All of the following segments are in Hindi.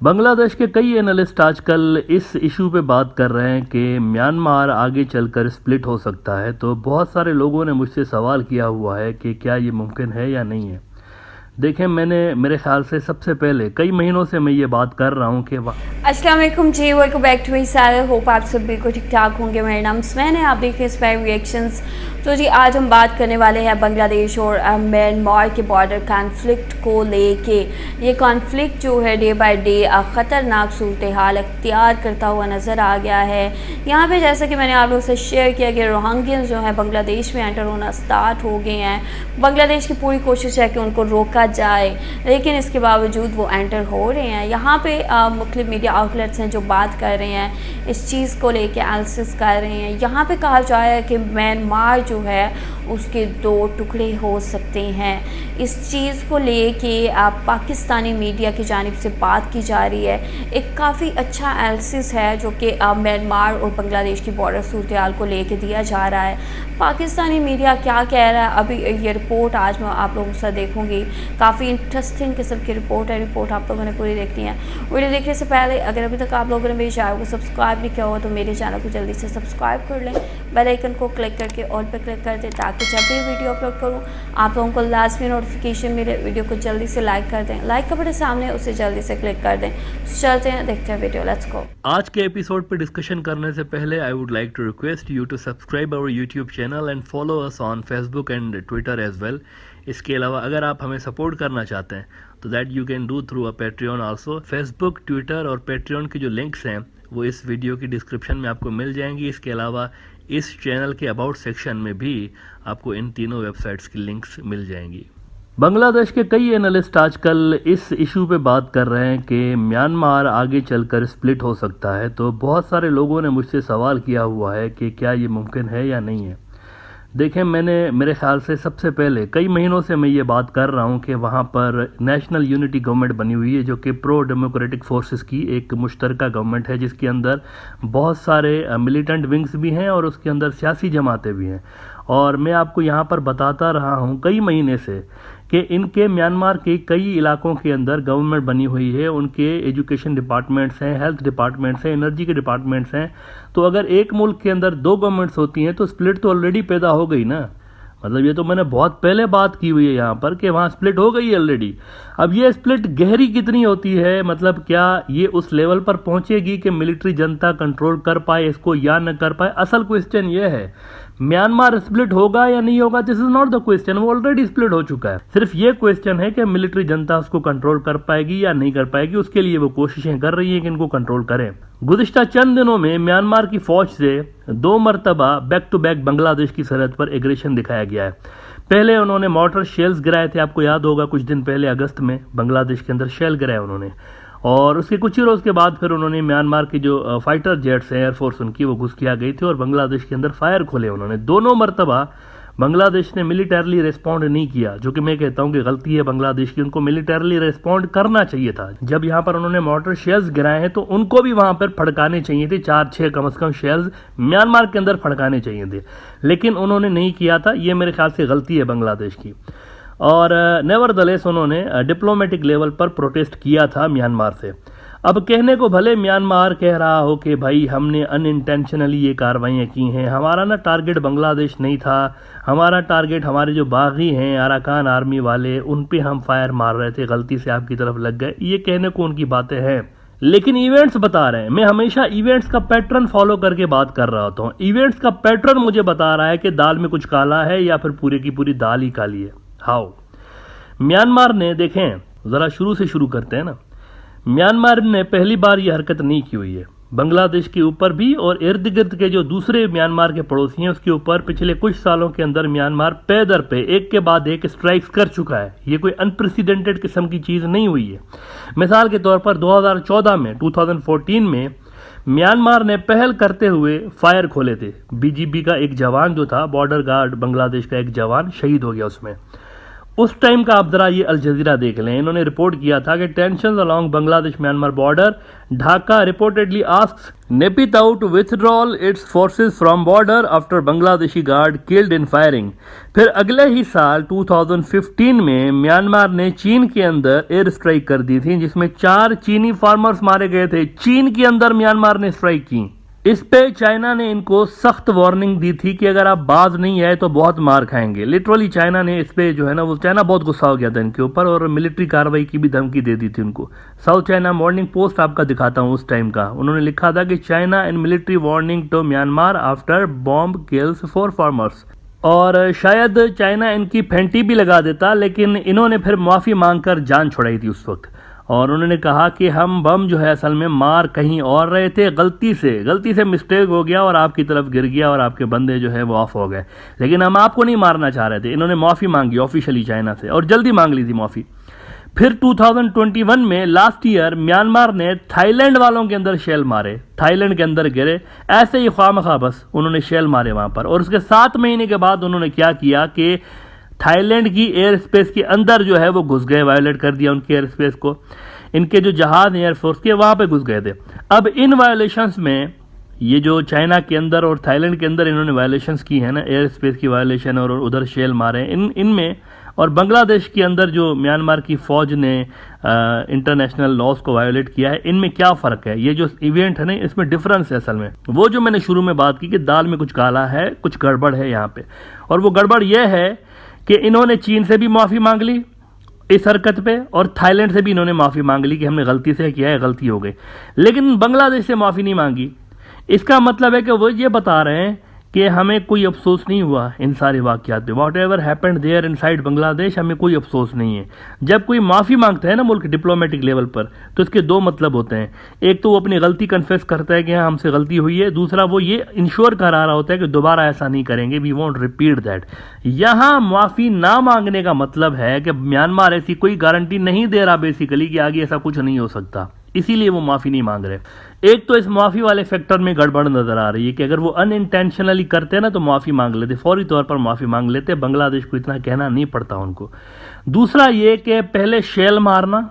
बांग्लादेश के कई एनालिस्ट आजकल इस इशू पे बात कर रहे हैं कि म्यांमार आगे चलकर स्प्लिट हो सकता है। तो बहुत सारे लोगों ने मुझसे सवाल किया हुआ है कि क्या ये मुमकिन है या नहीं है। देखें, मेरे ख्याल से सबसे पहले कई महीनों से मैं ये बात कर रहा हूँ कि अस्सलाम वालेकुम जी, welcome back to my channel. Hope आप सब बिल्कुल ठीक ठाक होंगे। मेरा नाम स्मैन है, आप देखिए स्मैन रिएक्शंस। तो जी आज हम बात करने वाले हैं बांग्लादेश और म्यांमार के बॉर्डर कॉन्फ्लिक्ट को लेके। ये कॉन्फ्लिक्ट जो है डे बाय डे ख़तरनाक सूरत हाल अख्तियार करता हुआ नज़र आ गया है। यहाँ पे जैसा कि मैंने आप लोगों से शेयर किया कि रोहिंग्यंस जो है बांग्लादेश में एंटर होना स्टार्ट हो गए हैं। बांग्लादेश की पूरी कोशिश है कि उनको रोका जाए, लेकिन इसके बावजूद वो एंटर हो रहे हैं। यहाँ पे मुख्तलिफ मीडिया आउटलेट्स हैं जो बात कर रहे हैं, इस चीज़ को लेके एनालिसिस कर रहे हैं। यहाँ पे कहा जा रहा है कि म्यांमार जो है उसके दो टुकड़े हो सकते हैं। इस चीज़ को लेके पाकिस्तानी मीडिया की जानिब से बात की जा रही है। एक काफ़ी अच्छा एनालिसिस है जो कि म्यांमार और बांग्लादेश की बॉर्डर सूरत हाल को लेके दिया जा रहा है। पाकिस्तानी मीडिया क्या कह रहा है, अभी ये रिपोर्ट आज मैं आप लोगों से देखूंगी। काफ़ी इंटरेस्टिंग किस्म की रिपोर्ट है। रिपोर्ट आप लोगों ने पूरी देखनी है। वीडियो देखने से पहले अगर अभी तक आप लोगों ने मेरे चैनल को सब्सक्राइब नहीं किया हो तो मेरे चैनल को जल्दी से सब्सक्राइब कर लें। बेल आइकन को क्लिक करके ऑल पे क्लिक कर दें ताकि जब भी वीडियो अपलोड करूँ आप लोगों को लाजमी नोटिफिकेशन मिले। वीडियो को जल्दी से लाइक कर दें, लाइक का बटन सामने उसे जल्दी से क्लिक कर दें। चलते हैं, देखते हैं वीडियो, लेट्स गो। आज के एपिसोड पे डिस्कशन करने से पहले I would like to request you to subscribe our YouTube channel and follow us on Facebook and Twitter as well. इसके अलावा अगर आप हमें सपोर्ट करना चाहते हैं तो that you can do through a Patreon also. Facebook, Twitter और पेट्रियन की जो लिंक्स हैं वो इस वीडियो की डिस्क्रिप्शन में आपको मिल जाएंगी। इसके अलावा इस चैनल के अबाउट सेक्शन में भी आपको इन तीनों वेबसाइट्स की लिंक्स मिल जाएंगी। बांग्लादेश के कई एनालिस्ट आजकल इस इशू पे बात कर रहे हैं कि म्यांमार आगे चलकर स्प्लिट हो सकता है। तो बहुत सारे लोगों ने मुझसे सवाल किया हुआ है कि क्या ये मुमकिन है या नहीं है। देखें, मेरे ख्याल से सबसे पहले कई महीनों से मैं ये बात कर रहा हूँ कि वहाँ पर नेशनल यूनिटी गवर्नमेंट बनी हुई है जो कि प्रो डेमोक्रेटिक फोर्सेस की एक मुश्तरका गवर्नमेंट है, जिसके अंदर बहुत सारे मिलिटेंट विंग्स भी हैं और उसके अंदर सियासी जमातें भी हैं। और मैं आपको यहाँ पर बताता रहा हूँ कई महीने से कि इनके म्यांमार के कई इलाकों के अंदर गवर्नमेंट बनी हुई है। उनके एजुकेशन डिपार्टमेंट्स हैं, हेल्थ डिपार्टमेंट्स हैं, एनर्जी के डिपार्टमेंट्स हैं। तो अगर एक मुल्क के अंदर दो गवर्नमेंट्स होती हैं तो स्प्लिट तो ऑलरेडी पैदा हो गई ना। मतलब ये तो मैंने बहुत पहले बात की हुई है यहाँ पर कि वहाँ स्प्लिट हो गई है ऑलरेडी। अब ये स्प्लिट गहरी कितनी होती है, मतलब क्या ये उस लेवल पर पहुँचेगी कि मिलिट्री जनता कंट्रोल कर पाए इसको या न कर पाए। असल क्वेश्चन ये है म्यांमार स्प्लिट होगा या नहीं होगा, this is not the question. वो ऑलरेडी स्प्लिट हो चुका है। सिर्फ ये क्वेश्चन है कि मिलिट्री जनता उसको कंट्रोल कर पाएगी या नहीं कर पाएगी। उसके लिए वो कोशिशें कर रही है कि इनको कंट्रोल करें। गुज़िश्ता चंद दिनों में म्यांमार की फौज से 2 मरतबा बैक टू बैक बांग्लादेश की सरहद पर एग्रेशन दिखाया गया है। पहले उन्होंने मॉर्टर शेल्स गिराए थे, आपको याद होगा कुछ दिन पहले अगस्त में बांग्लादेश के अंदर शेल गिराए उन्होंने। और उसके कुछ ही रोज़ के बाद फिर उन्होंने म्यांमार की जो फाइटर जेट्स हैं, एयरफोर्स उनकी, वो घुस के आ गई थी और बांग्लादेश के अंदर फायर खोले उन्होंने। दोनों मरतबा बांग्लादेश ने मिलिटरली रिस्पॉन्ड नहीं किया, जो कि मैं कहता हूं कि गलती है बांग्लादेश की। उनको मिलिटरली रिस्पॉन्ड करना चाहिए था। जब यहां पर उन्होंने मॉर्टर शेल्स गिराए हैं तो उनको भी वहां पर फड़काने चाहिए थे। 4-6 कम से कम शेल्स म्यांमार के अंदर फड़काने चाहिए थे, लेकिन उन्होंने नहीं किया था। ये मेरे ख्याल से गलती है बांग्लादेश की। और नेवरदलेस उन्होंने डिप्लोमेटिक लेवल पर प्रोटेस्ट किया था म्यांमार से। अब कहने को भले म्यांमार कह रहा हो कि भाई हमने अनइंटेंशनली ये कार्रवाइयाँ की हैं, हमारा ना टारगेट बांग्लादेश नहीं था, हमारा टारगेट हमारे जो बागी हैं अराकान आर्मी वाले उन पे हम फायर मार रहे थे, गलती से आपकी तरफ लग गए। ये कहने को उनकी बातें हैं, लेकिन इवेंट्स बता रहे हैं। मैं हमेशा इवेंट्स का पैटर्न फॉलो करके बात कर रहा होता हूँ। इवेंट्स का पैटर्न मुझे बता रहा है कि दाल में कुछ काला है या फिर पूरी की पूरी दाल ही काली है। हाउ म्यांमार ने, देखें ज़रा शुरू से शुरू करते हैं ना। म्यांमार ने पहली बार ये हरकत नहीं की हुई है। बांग्लादेश के ऊपर भी और इर्द गिर्द के जो दूसरे म्यांमार के पड़ोसी हैं उसके ऊपर पिछले कुछ सालों के अंदर म्यांमार पे दर पे एक के बाद एक स्ट्राइक्स कर चुका है। ये कोई अनप्रेसिडेंटेड किस्म की चीज़ नहीं हुई है। मिसाल के तौर पर 2014 में म्यांमार ने पहल करते हुए फायर खोले थे। बीजीबी का एक जवान जो था, बॉर्डर गार्ड बांग्लादेश का एक जवान शहीद हो गया उसमें। उस टाइम का आप जरा ये अल जजीरा देख लें, इन्होंने रिपोर्ट किया था कि tension along Bangladesh Myanmar border, Dhaka reportedly asks Naypyitaw to withdrawal its forces from border after Bangladeshi guard killed in firing. फिर अगले ही साल 2015 में म्यांमार ने चीन के अंदर एयर स्ट्राइक कर दी थी, जिसमें 4 चीनी फार्मर्स मारे गए थे। चीन के अंदर म्यांमार ने स्ट्राइक की। इस पे चाइना ने इनको सख्त वार्निंग दी थी कि अगर आप बाज नहीं आए तो बहुत मार खाएंगे। लिटरली चाइना ने इस पे जो है ना, वो चाइना बहुत गुस्सा हो गया था इनके ऊपर और मिलिट्री कार्रवाई की भी धमकी दे दी थी उनको। साउथ चाइना मॉर्निंग पोस्ट आपका दिखाता हूं उस टाइम का, उन्होंने लिखा था कि China and military warning to Myanmar after bomb kills 4 farmers. और शायद चाइना इनकी फेंटी भी लगा देता, लेकिन इन्होंने फिर माफ़ी मांगकर जान छुड़ाई थी उस वक्त। और उन्होंने कहा कि हम बम जो है असल में मार कहीं और रहे थे, गलती से मिस्टेक हो गया और आपकी तरफ गिर गया और आपके बंदे जो है वो ऑफ हो गए, लेकिन हम आपको नहीं मारना चाह रहे थे। इन्होंने माफ़ी मांगी ऑफिशियली चाइना से और जल्दी मांग ली थी माफ़ी। फिर 2021 में लास्ट ईयर म्यांमार ने थाईलैंड वालों के अंदर शेल मारे, थाईलैंड के अंदर गिरे ऐसे ही ख्वामखा, बस उन्होंने शेल मारे वहाँ पर। और उसके 7 महीने के बाद उन्होंने क्या किया कि थाईलैंड की एयर स्पेस के अंदर जो है वो घुस गए, वायोलेट कर दिया उनकी एयर स्पेस को। इनके जो जहाज एयरफोर्स के वहाँ पे घुस गए थे। अब इन वायोलेशंस में ये जो चाइना के अंदर और थाईलैंड के अंदर इन्होंने वायोलेशंस की है ना, एयर स्पेस की वायोलेशन और उधर शेल मारे इनमें, और बांग्लादेश के अंदर जो म्यांमार की फ़ौज ने इंटरनेशनल लॉज को वायोलेट किया है, इनमें क्या फ़र्क है? ये जो इवेंट है ना, इसमें डिफरेंस है असल में। वो जो मैंने शुरू में बात की कि दाल में कुछ काला है, कुछ गड़बड़ है यहाँ पे, और वो गड़बड़ ये है कि इन्होंने चीन से भी माफ़ी मांग ली इस हरकत पे, और थाईलैंड से भी इन्होंने माफ़ी मांग ली कि हमने गलती से किया है, गलती हो गई, लेकिन बांग्लादेश से माफ़ी नहीं मांगी। इसका मतलब है कि वो ये बता रहे हैं कि हमें कोई अफसोस नहीं हुआ इन सारे वाक़यात पे। Whatever happened there inside Bangladesh, हमें कोई अफसोस नहीं है। जब कोई माफ़ी मांगता है ना मुल्क डिप्लोमेटिक लेवल पर, तो इसके 2 मतलब होते हैं। एक तो वो अपनी गलती कन्फेस करता है कि हाँ हमसे गलती हुई है, दूसरा वो ये इंश्योर करा रहा होता है कि दोबारा ऐसा नहीं करेंगे, वी वोंट रिपीट दैट। यहाँ माफ़ी ना मांगने का मतलब है कि म्यांमार ऐसी कोई गारंटी नहीं दे रहा बेसिकली कि आगे ऐसा कुछ नहीं हो सकता, इसीलिए वो माफ़ी नहीं मांग रहे। एक तो इस माफ़ी वाले फैक्टर में गड़बड़ नज़र आ रही है कि अगर वो अनइंटेंशनली करते ना तो माफ़ी मांग लेते, फौरी तौर पर माफ़ी मांग लेते, बांग्लादेश को इतना कहना नहीं पड़ता उनको। दूसरा ये कि पहले शेल मारना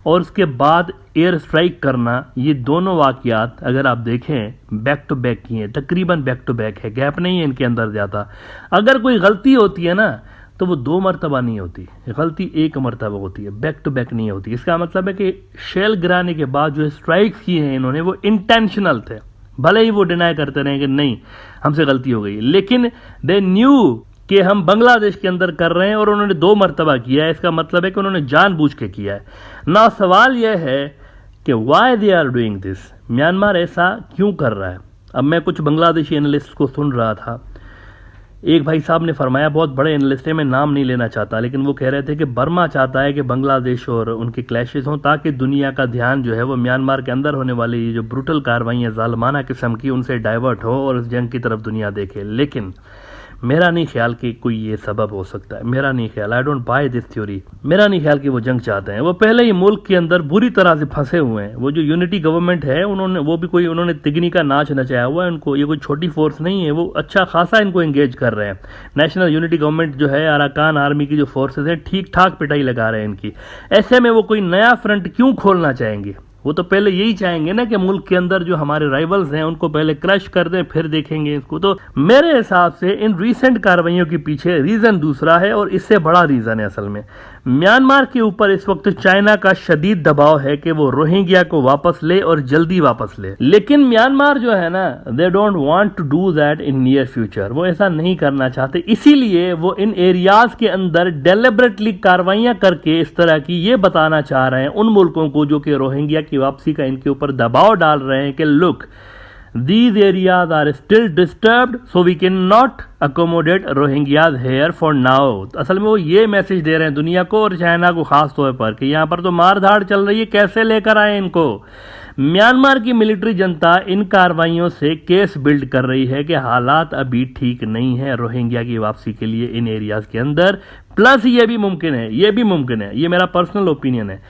और उसके बाद एयर स्ट्राइक करना, ये दोनों वाक़यात अगर आप देखें बैक टू बैक की हैं, तकरीबन बैक टू बैक है, गैप नहीं है इनके अंदर ज़्यादा। अगर कोई गलती होती है ना तो वो 2 मरतबा नहीं होती, गलती 1 मरतबा होती है, बैक टू बैक नहीं होती। इसका मतलब है कि शेल गिराने के बाद जो स्ट्राइक्स किए हैं इन्होंने वो इंटेंशनल थे, भले ही वो डिनाई करते रहे कि नहीं हमसे गलती हो गई, लेकिन दे न्यू कि हम बांग्लादेश के अंदर कर रहे हैं और उन्होंने 2 मरतबा किया है। इसका मतलब है कि उन्होंने जानबूझ के किया है ना। सवाल यह है कि why they are doing this, Myanmar ऐसा क्यों कर रहा है? अब मैं कुछ बांग्लादेशी एनालिस्ट को सुन रहा था, एक भाई साहब ने फरमाया, बहुत बड़े एनालिस्ट है, मैं नाम नहीं लेना चाहता, लेकिन वो कह रहे थे कि बर्मा चाहता है कि बांग्लादेश और उनके क्लैशेस हों ताकि दुनिया का ध्यान जो है वो म्यांमार के अंदर होने वाली ये जो ब्रूटल कार्रवाइयाँ जालमाना किस्म की उनसे डाइवर्ट हो और उस जंग की तरफ दुनिया देखे। लेकिन मेरा नहीं ख्याल कि कोई ये सबब हो सकता है, मेरा नहीं ख्याल, I don't by this theory. मेरा नहीं ख्याल कि वो जंग चाहते हैं, वो पहले ही मुल्क के अंदर बुरी तरह से फंसे हुए हैं। वो जो यूनिटी गवर्नमेंट है उन्होंने वो भी कोई उन्होंने तिगनी का नाच नचाया हुआ है उनको, ये कोई छोटी फोर्स नहीं है, वो अच्छा खासा इनको एंगेज कर रहे हैं। नेशनल यूनिटी गवर्नमेंट जो है, अराकान आर्मी की जो फोर्सेज हैं, ठीक ठाक पिटाई लगा रहे हैं इनकी। ऐसे में वो कोई नया फ्रंट क्यों खोलना चाहेंगे? वो तो पहले यही चाहेंगे ना कि मुल्क के अंदर जो हमारे राइवल्स हैं उनको पहले क्रश कर दें, फिर देखेंगे इसको। तो मेरे हिसाब से इन रीसेंट कार्रवाइयों के पीछे रीजन दूसरा है और इससे बड़ा रीजन है असल में म्यांमार के ऊपर इस वक्त चाइना का शदीद दबाव है कि वो रोहिंग्या को वापस ले और जल्दी वापस ले। लेकिन म्यांमार जो है ना, they don't want to do that in near future, वो ऐसा नहीं करना चाहते, इसीलिए वो इन एरियाज के अंदर डेलिबरेटली कार्रवाइयां करके इस तरह की ये बताना चाह रहे हैं उन मुल्कों को जो कि रोहिंग्या की वापसी का इनके ऊपर दबाव डाल रहे हैं कि look, these areas are still disturbed so we cannot accommodate Rohingyas here for now। असल में वो ये मैसेज दे रहे हैं दुनिया को और चाइना को खास तौर पर कि यहाँ पर तो मार धाड़ चल रही है, कैसे लेकर आए इनको। म्यांमार की मिलिट्री जनता इन कार्रवाइयों से केस बिल्ड कर रही है कि हालात अभी ठीक नहीं है रोहिंग्या की वापसी के लिए इन एरियाज के अंदर। प्लस ये भी मुमकिन है, ये मेरा पर्सनल ओपिनियन है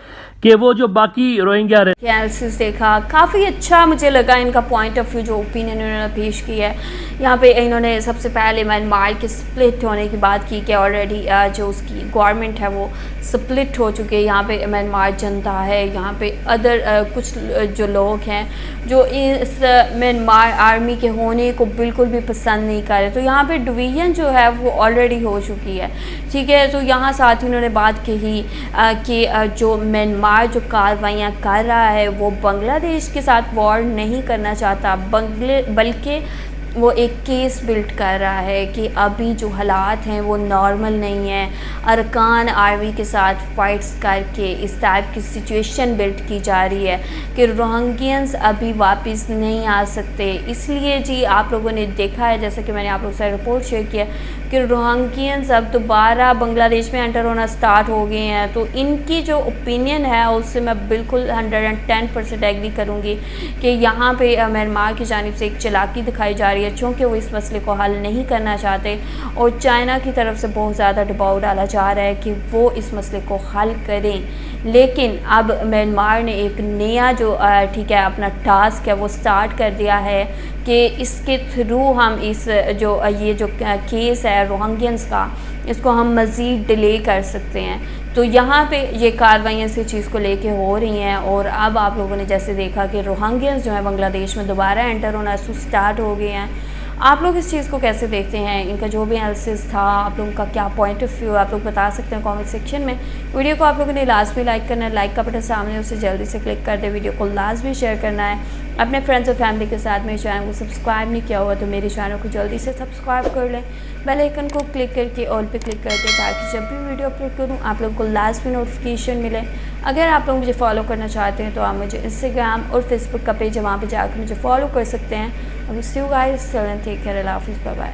कि वो जो बाकी रोहिंग्या एनालिसिस देखा, काफ़ी अच्छा मुझे लगा इनका पॉइंट ऑफ व्यू, जो ओपिनियन इन्होंने पेश किया है। यहाँ पे इन्होंने सबसे पहले म्यांमार के स्प्लिट होने की बात की कि ऑलरेडी जो उसकी गवर्नमेंट है वो स्प्लिट हो चुकी है। यहाँ पे म्यांमार जनता है, यहाँ पे अदर कुछ जो लोग हैं जो इस म्यांमार आर्मी के होने को बिल्कुल भी पसंद नहीं कर रहे, तो यहाँ पे डिवीज़न जो है वो ऑलरेडी हो चुकी है, ठीक है। तो यहाँ साथ ही उन्होंने बात कही कि जो म्यांमार जो कार्रवाइयाँ कर रहा है वो बांग्लादेश के साथ वॉर नहीं करना चाहता, बल्कि वो एक केस बिल्ड कर रहा है कि अभी जो हालात हैं वो नॉर्मल नहीं हैं। अरकान आर्मी के साथ फाइट्स करके इस टाइप की सिचुएशन बिल्ड की जा रही है कि रोहिंग्यंस अभी वापस नहीं आ सकते। इसलिए जी आप लोगों ने देखा है, जैसे कि मैंने आप लोगों से रिपोर्ट शेयर किया कि रोहिंग्यंस अब दोबारा बांग्लादेश में एंटर होना स्टार्ट हो गए हैं। तो इनकी जो ओपिनियन है उससे मैं बिल्कुल 110% एग्री करूँगी कि यहाँ पे म्यांमार की जानिब से एक चालाकी दिखाई जा रही है, चूँकि वो इस मसले को हल नहीं करना चाहते और चाइना की तरफ से बहुत ज़्यादा दबाव डाला जा रहा है कि वो इस मसले को हल करें। लेकिन अब म्यांमार ने एक नया जो ठीक है अपना टास्क है वो स्टार्ट कर दिया है कि इसके थ्रू हम इस जो ये जो केस है रोहिंग्यंस का, इसको हम मज़ीद डिले कर सकते हैं। तो यहाँ पे ये कार्रवाइयाँ इसी चीज़ को लेके हो रही हैं। और अब आप लोगों ने जैसे देखा कि रोहिंग्यंस जो है बांग्लादेश में दोबारा एंटर होना स्टार्ट हो गए हैं। आप लोग इस चीज़ को कैसे देखते हैं? इनका जो भी एनालिसिस था, आप लोगों का क्या पॉइंट ऑफ व्यू आप लोग बता सकते हैं कमेंट सेक्शन में। वीडियो को आप लोगों ने लाजमी लाइक करना है, लाइक का बटन सामने उसे जल्दी से क्लिक कर दे। वीडियो को लाजमी शेयर करना है अपने फ्रेंड्स और फैमिली के साथ। मेरे चैनल को सब्सक्राइब नहीं किया हुआ तो मेरे चैनल को जल्दी से सब्सक्राइब कर लें, बेल आइकन को क्लिक करके ऑल पे क्लिक कर दें ताकि जब भी वीडियो अपलोड करूँ आप लोगों को लाजमी नोटिफिकेशन मिले। अगर आप लोग मुझे फॉलो करना चाहते हैं तो आप मुझे इंस्टाग्राम और फेसबुक का पेज है, वहाँ पर जाकर मुझे फॉलो कर सकते हैं। और सी यू गाइस, टेक केयर, अल्लाह हाफिज़, बाय बाय।